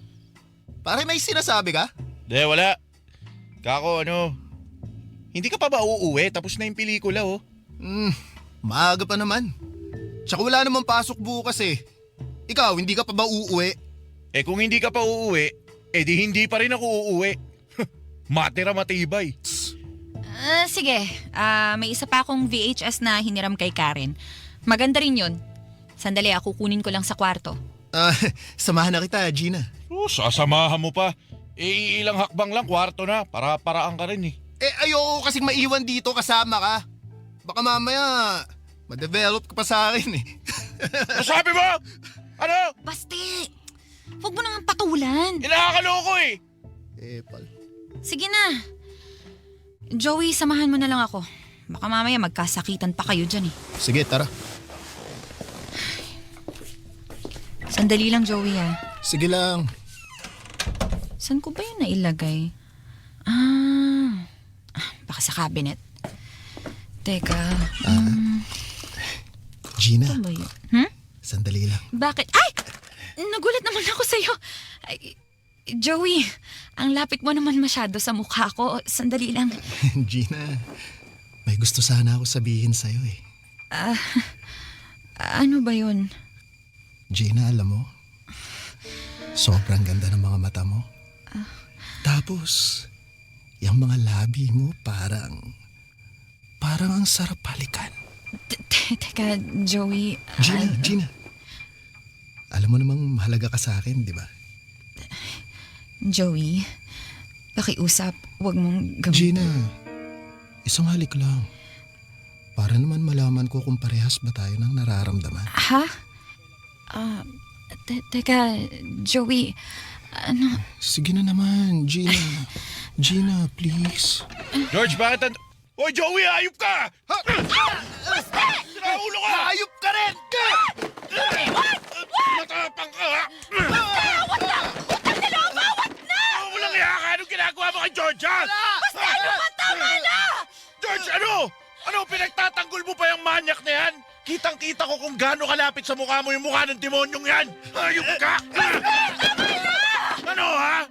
Pare may sinasabi ka? De, wala. Kako, hindi ka pa ba uuwi? Tapos na yung pelikula, oh. Maaga pa naman. Tsaka wala namang pasok bukas eh. Ikaw, hindi ka pa ba uuwi? Eh kung hindi ka pa uuwi, di hindi pa rin ako uuwi. Matira matibay. Sige, may isa pa akong VHS na hiniram kay Karen. Maganda rin yun. Sandali, ako kunin ko lang sa kwarto. Ah, samahan na kita, Gina. Sasamahan mo pa. Ilang hakbang lang, kwarto na. Para-paraan ka rin eh. Ayoko kasing maiwan dito kasama ka. Baka mamaya, ma-develop ka pa sa akin eh. Sabi mo? Ano? Basti! Huwag mo nang patulan. Inakaloko eh. Pal. Sige na. Joey, samahan mo na lang ako. Baka mamaya magkasakitan pa kayo dyan eh. Sige, tara. Sandali lang, Joey ha. Sige lang. Saan ko ba yun nailagay? Baka sa cabinet. Teka. Gina, Ano ba yun? sandali lang. Bakit? Ay! Nagulat naman ako sa'yo. Ay, Joey, ang lapit mo naman masyado sa mukha ko. Sandali lang. Gina, may gusto sana ako sabihin sa'yo eh. Ano ba yun? Gina, alam mo, sobrang ganda ng mga mata mo. Tapos, yung mga labi mo parang ang sarap halikan. Teka, Joey. Gina, alam mo namang mahalaga ka sa akin, di ba? Joey, pakiusap. Huwag mong gawin. Gina, isang halik lang. Para naman malaman ko kung parehas ba tayo ng nararamdaman. Ha? Teka, Joey. Ano? Sige na naman, Gina. Gina, please. George, bakit Hoy, Joey, ayop ka! Ha? Basta! Sinaulo ka! Ayop ka rin! Matapang ka, ha? Bawat lang! Utang nila! Bawat na! Walang iya ka! Anong ginagawa mo kay George, ha? Basta ano ba? Tama na! George, ano? Ano, pinagtatanggol mo pa yung manyak na yan? Kitang-kita ko kung gaano kalapit sa mukha mo yung mukha ng demonyong yan! Ayop ka! Ano, ha?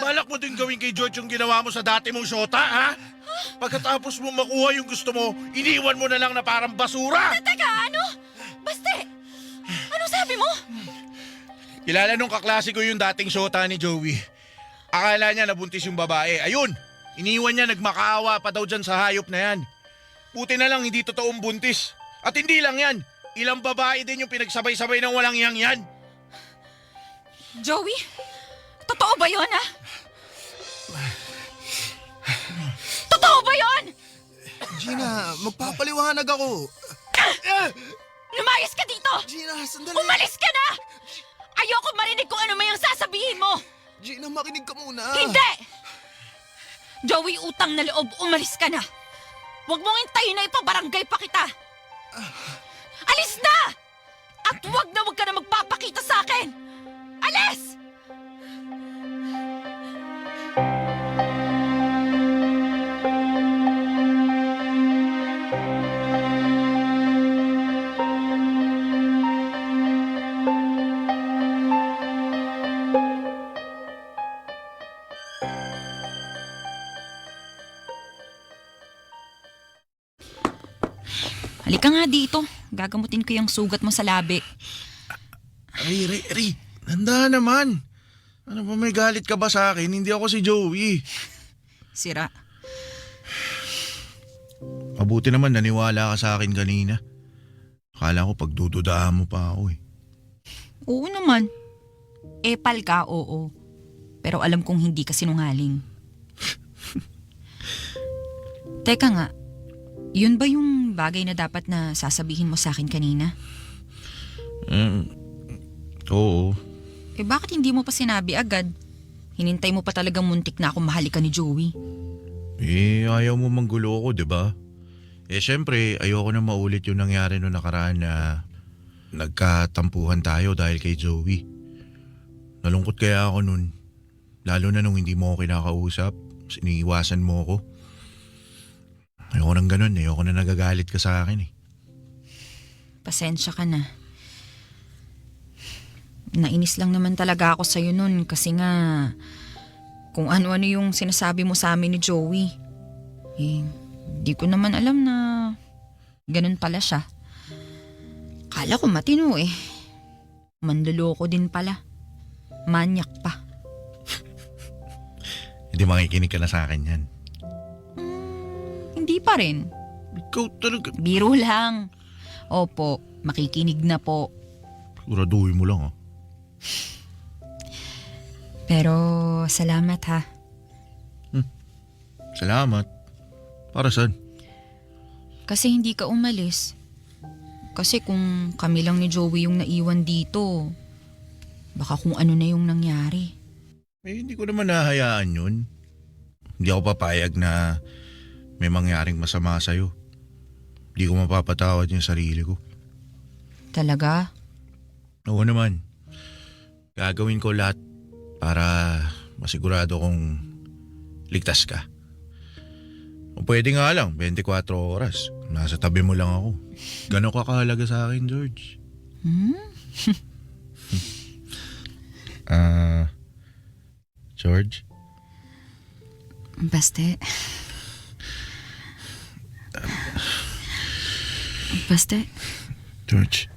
Balak mo din gawin kay George yung ginawa mo sa dati mong syota, ha? Pagkatapos mo makuha yung gusto mo, iniwan mo na lang na parang basura! Teka, ano? Baste! Ano sabi mo? Kilala nung kaklase ko yung dating syota ni Joey. Akala niya nabuntis yung babae. Ayun! Iniwan niya, nagmakaawa pa daw dyan sa hayop na yan. Buti na lang hindi totoong buntis. At hindi lang yan. Ilang babae din yung pinagsabay-sabay ng walang iyang yan. Joey? Totoo ba yun, ha? Totoo ba yun? Gina, magpapaliwanag ako. Lumayas ka dito! Gina, sandali. Umalis ka na! Ayoko marinig kung ano may ang sasabihin mo! Gina, makinig ka muna. Hindi! Joey, utang na loob, umalis ka na! Huwag mong hintayin na ipabarangay pa kita! Alis na! At huwag ka na magpapakita sa akin! Alis! Halika nga dito. Gagamutin ko yung sugat mo sa labi. Ri, handa naman. Ano ba, may galit ka ba sa akin? Hindi ako si Joey. Sira. Mabuti naman naniwala ka sa akin kanina. Akala ko pagdududahan mo pa ako eh. Oo naman. Epal ka, oo. Pero alam kong hindi ka sinungaling. Teka nga, yun ba yung bagay na dapat na sasabihin mo sa akin kanina? Oo. Bakit hindi mo pa sinabi agad? Hinintay mo pa talagang muntik na akong mahalikan ni Joey. Ayaw mo manggulo ako, di ba? Syempre, ayoko na maulit yung nangyari noong nakaraan na nagkatampuhan tayo dahil kay Joey. Nalungkot kaya ako nun. Lalo na nung hindi mo ako kinakausap. Siniiwasan mo ako. Ayoko nang ganun. Ayoko na nagagalit ka sa akin eh. Pasensya ka na. Nainis lang naman talaga ako sa'yo nun kasi nga kung ano-ano yung sinasabi mo sa amin ni Joey. Di ko naman alam na ganun pala siya. Kala ko matino eh. Manloloko din pala. Manyak pa. Hindi makikinig ka na sa akin yan. Hindi pa rin. Ikaw talaga. Biro lang. Opo, makikinig na po. Siguraduhin mo lang, ah. Pero salamat ha. Salamat. Para saan? Kasi hindi ka umalis. Kasi kung kami lang ni Joey yung naiwan dito, baka kung ano na yung nangyari. Hindi ko naman nahayaan yun. Hindi ako papayag na may mangyaring masama sa'yo. Hindi ko mapapatawad yung sarili ko. Talaga? Oo naman. Gagawin ko lahat para masigurado kong ligtas ka. O pwede nga lang, 24 oras. Nasa tabi mo lang ako. Gano'n ka kahalaga sa akin, George? George? Baste. Baste. George?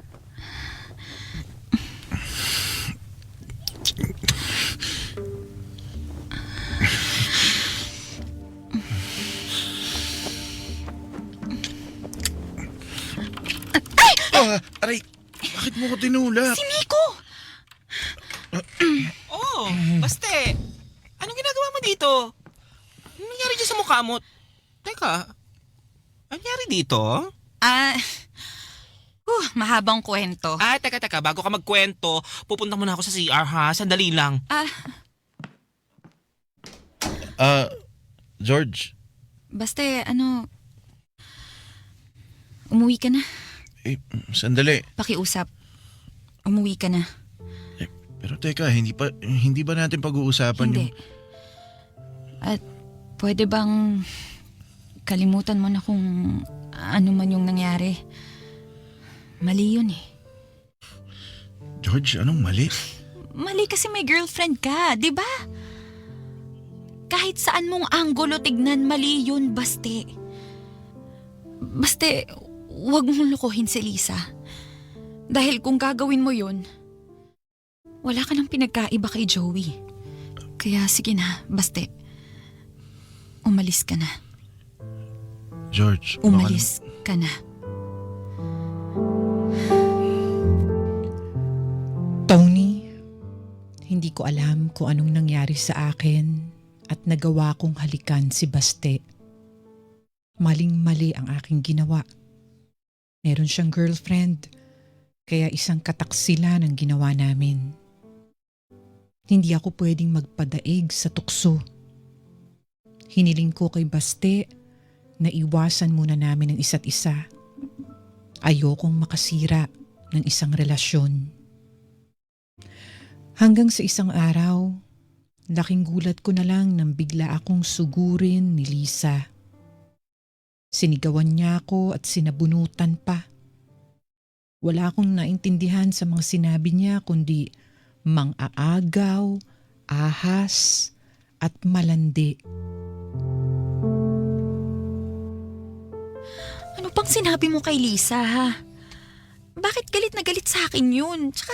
Aray! Bakit mo ko tinulak? Si Miko! Oh, Baste. Anong ginagawa mo dito? Anong nangyari dyan sa mukha mo? Teka, anong nangyari dito? Mahabang kwento. Teka, bago ka magkwento, pupunta muna ako sa CR ha, sandali lang. George, Baste, umuwi ka na. sandali. Pakiusap. Umuwi ka na. Pero teka, hindi ba natin pag-uusapan Hindi. yung... At pwede bang kalimutan mo na kung ano man yung nangyari? Mali yun eh. George, anong mali? Mali kasi may girlfriend ka, di ba? Kahit saan mong anggulo tignan, mali yun, Baste. Baste, huwag mong lukuhin si Lisa. Dahil kung gagawin mo yun, wala ka nang pinagkaiba kay Joey. Kaya sige na, Baste. Umalis ka na. George, Umalis ka na. Tony, hindi ko alam kung anong nangyari sa akin at nagawa kong halikan si Baste. Maling-mali ang aking ginawa. Meron siyang girlfriend, kaya isang kataksilan ang ginawa namin. Hindi ako pwedeng magpadaig sa tukso. Hiniling ko kay Baste na iwasan muna namin ang isa't isa. Ayokong makasira ng isang relasyon. Hanggang sa isang araw, laking gulat ko na lang nang bigla akong sugurin ni Lisa. Sinigawan niya ako at sinabunutan pa. Wala akong naintindihan sa mga sinabi niya kundi mang-aagaw, ahas at malandi. Ano pang sinabi mo kay Lisa, ha? Bakit galit na galit sa akin yun? Tsaka,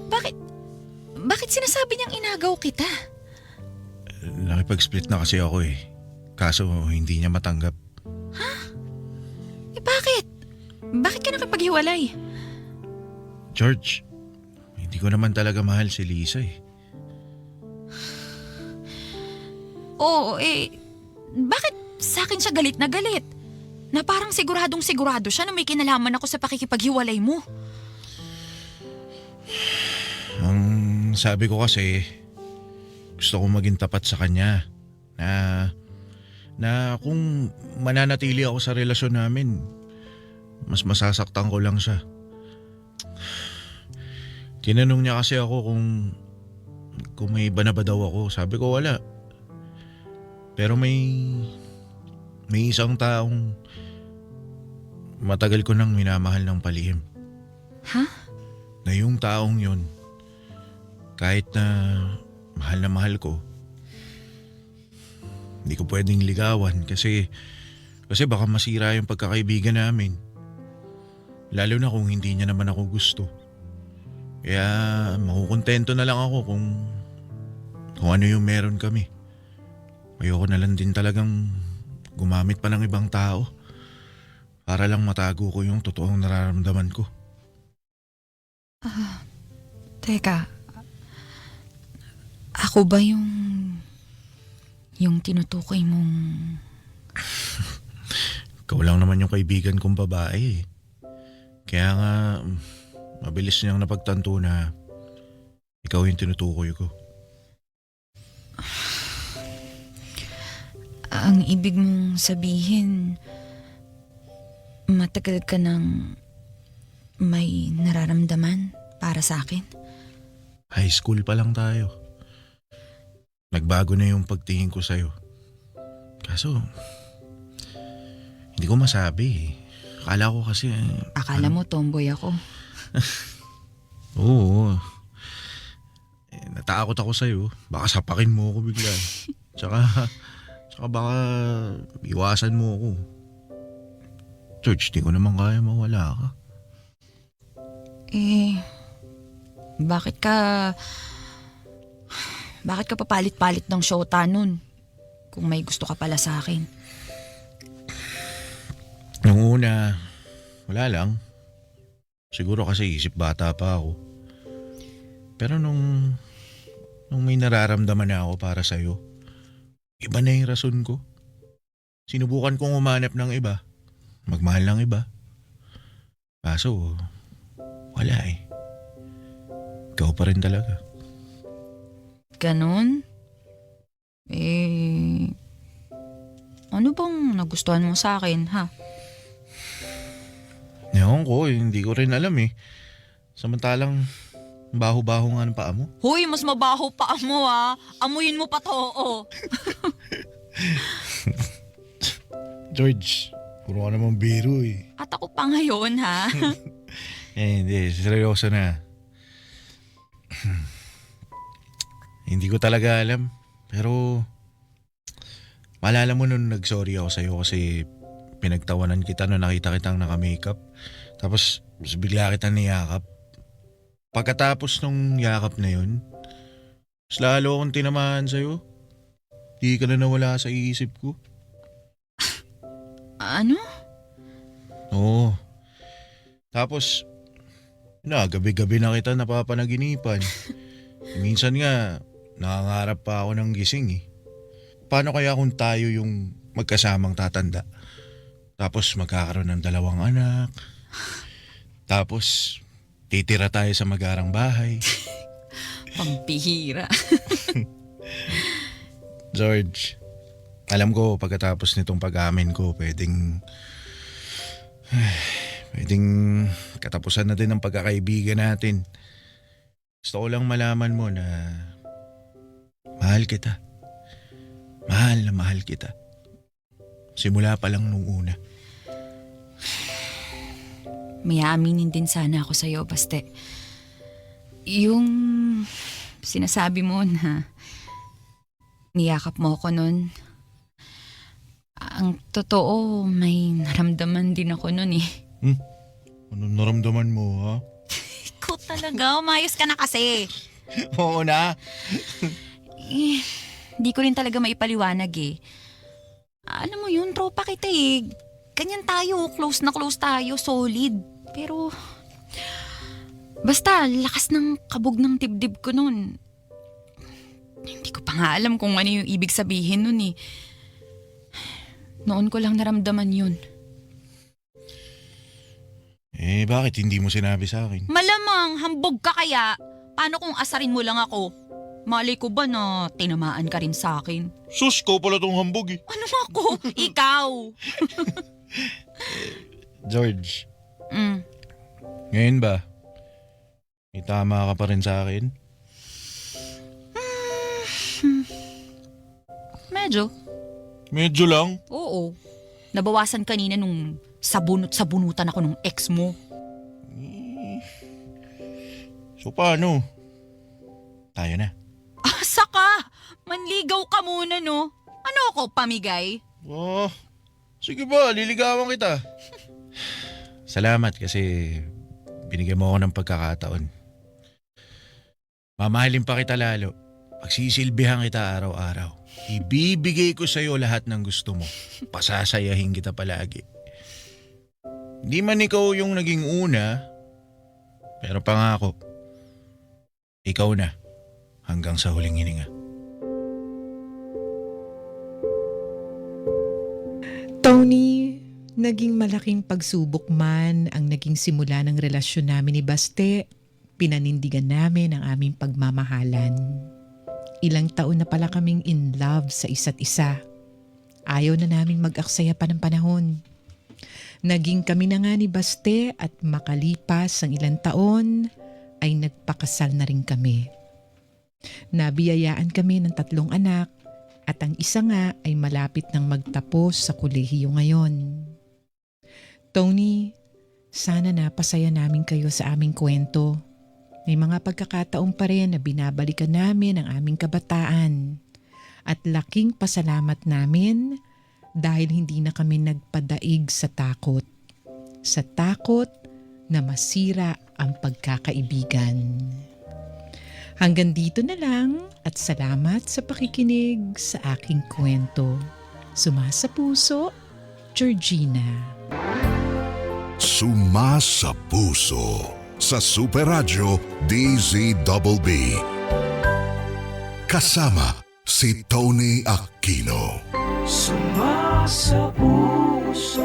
bakit sinasabi niyang inagaw kita? Nakipag-split na kasi ako eh. Kaso hindi niya matanggap. Bakit? Bakit ka nakipaghiwalay? George, hindi ko naman talaga mahal si Lisa eh. Oo, bakit sa akin siya galit na galit? Na parang siguradong sigurado siya na may kinalaman ako sa pakikipaghiwalay mo. Ang sabi ko kasi, gusto kong maging tapat sa kanya. Na kung mananatili ako sa relasyon namin, mas masasaktan ko lang siya. Tinanong niya kasi ako kung may iba na ba daw ako. Sabi ko wala. Pero may isang taong matagal ko nang minamahal ng palihim. Ha? Na yung taong yun, kahit na mahal ko, hindi ko pwedeng ligawan kasi baka masira yung pagkakaibigan namin. Lalo na kung hindi niya naman ako gusto. Kaya makukontento na lang ako kung ano yung meron kami. Ayoko na lang din talagang gumamit pa ng ibang tao para lang matago ko yung totoong nararamdaman ko. Teka, ako ba yung tinutukoy mong... Ikaw lang naman yung kaibigan kong babae. Kaya nga, mabilis niyang napagtanto na ikaw yung tinutukoy ko. Ang ibig mong sabihin, matagal ka nang may nararamdaman para sa akin? High school pa lang tayo. Nagbago na yung pagtingin ko sa'yo. Kaso, hindi ko masabi eh. Akala ko kasi... Akala mo tomboy ako. Oo. Natakot ako sa'yo. Baka sapakin mo ako bigla. Tsaka baka iwasan mo ako. George, di ko naman kaya mawala ka. Bakit ka papalit-palit ng syota nun? Kung may gusto ka pala sa akin. Nung una, wala lang. Siguro kasi isip bata pa ako. Pero nung may nararamdaman na ako para sa'yo, iba na yung rason ko. Sinubukan kong umanap ng iba. Magmahal ng iba. Kaso, wala eh. Ikaw pa rin talaga. Ganon? Ano bang nagustuhan mo sa akin, ha? Ewan ko, hindi ko rin alam eh. Samantalang, baho-baho nga ng paa mo. Hoy, mas mabaho pa mo, ha? Amuyin mo pa to, oh. George, puro ka namang biro eh. At ako pa ngayon, ha? Hindi, seryoso na. Hindi ko talaga alam. Pero, maalala mo nung nag-sorry ako sa'yo kasi pinagtawanan kita nung nakita kitang naka-makeup. Tapos, bigla kitang niyakap. Pagkatapos nung yakap na yun, mas lalo akong tinamaan sa'yo. Di ka na nawala sa iisip ko. Ano? Oo. Tapos, gabi-gabi na kita napapanaginipan. Minsan nga, nangangarap pa ako ng gising eh. Paano kaya kung tayo yung magkasamang tatanda? Tapos magkakaroon ng 2 anak. Tapos, titira tayo sa magarang bahay. Pampihira. George, alam ko pagkatapos nitong pag-amin ko, pwedeng katapusan na din ang pagkakaibigan natin. Gusto ko lang malaman mo na mahal kita. Mahal na mahal kita. Simula pa lang nung una. May aaminin din sana ako sa'yo, Baste. Yung sinasabi mo na niyakap mo ako nun, ang totoo, may naramdaman din ako nun eh. Anong naramdaman mo, ha? Ikaw talaga, umayos ka na kasi. Oo na. Di ko rin talaga maipaliwanag eh. Alam mo yun, tropa kita eh. Ganyan tayo, close na close tayo, solid. Pero, basta, lakas ng kabog ng dibdib ko nun. Hindi ko pa nga alam kung ano yung ibig sabihin nun eh. Noon ko lang naramdaman yun. Bakit hindi mo sinabi sa akin? Malamang, hambog ka kaya. Paano kung asarin mo lang ako? Malay ko ba na tinamaan ka rin sa akin? Sus, ko pala tong hambog eh. Ano ako? Ikaw! George, Mm. ngayon ba? May tama ka pa rin sa akin? Medyo. Medyo lang. Oo. Nabawasan kanina nung sabunutan ako nung ex mo. So paano? Tayo na. Asa ka? Manligaw ka muna no? Ano ako, pamigay? Oh, sige ba, liligawan kita. Salamat kasi binigyan mo ako ng pagkakataon. Mamahalin pa kita lalo. Pagsisilbihan kita araw-araw. Ibibigay ko sa'yo lahat ng gusto mo. Pasasayahin kita palagi. Hindi man ikaw yung naging una, pero pangako, Ikaw na, hanggang sa huling hininga. Tony, naging malaking pagsubok man ang naging simula ng relasyon namin ni Baste. Pinanindigan namin ang aming pagmamahalan. Ilang taon na pala kaming in love sa isa't isa. Ayaw na naming mag-aksaya pa ng panahon. Naging kami na nga ni Baste at makalipas ang ilang taon ay nagpakasal na rin kami. Nabiyayaan kami ng 3 anak at ang isa nga ay malapit nang magtapos sa kolehiyo ngayon. Tony, sana napasaya namin kayo sa aming kwento. May mga pagkakataon pa rin na binabalikan namin ang aming kabataan at laking pasalamat namin dahil hindi na kami nagpadaig sa takot. Sa takot na masira ang pagkakaibigan. Hanggang dito na lang at salamat sa pakikinig sa aking kwento. Sumasa puso, Georgina. Sumasa puso sa Super Radio DZBB. Kasama si Tony Aquino. Sumasa puso.